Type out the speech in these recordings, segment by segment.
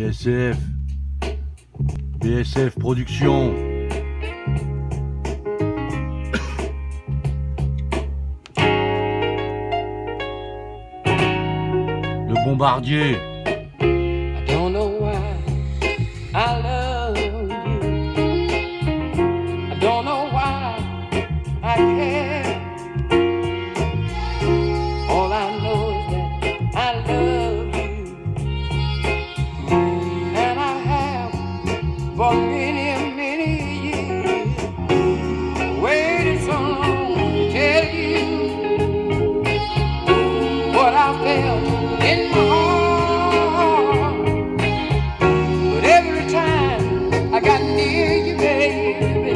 BSF. BSF Production. Le bombardier. I don't know why I love you. I don't know why I care. All I know is that I love you, and I have for many, many years. Waited so long to tell you what I felt in my heart. But every time I got near you, baby,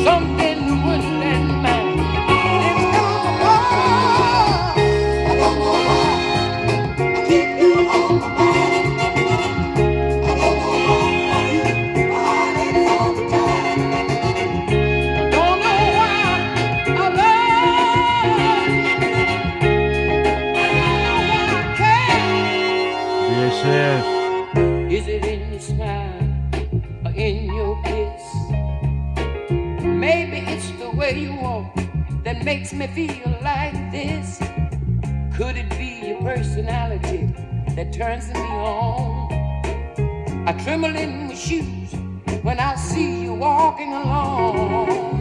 something wouldn't let mine. It's come apart. I don't know why I keep you on my mind. I don't know why it is all the time. I don't know why I love you. I don't know why I care. BSF. Is it in your smile or in your kiss? Maybe it's the way you walk that makes me feel like this. Could it be your personality that turns me on? I tremble in my shoes when I see you walking along.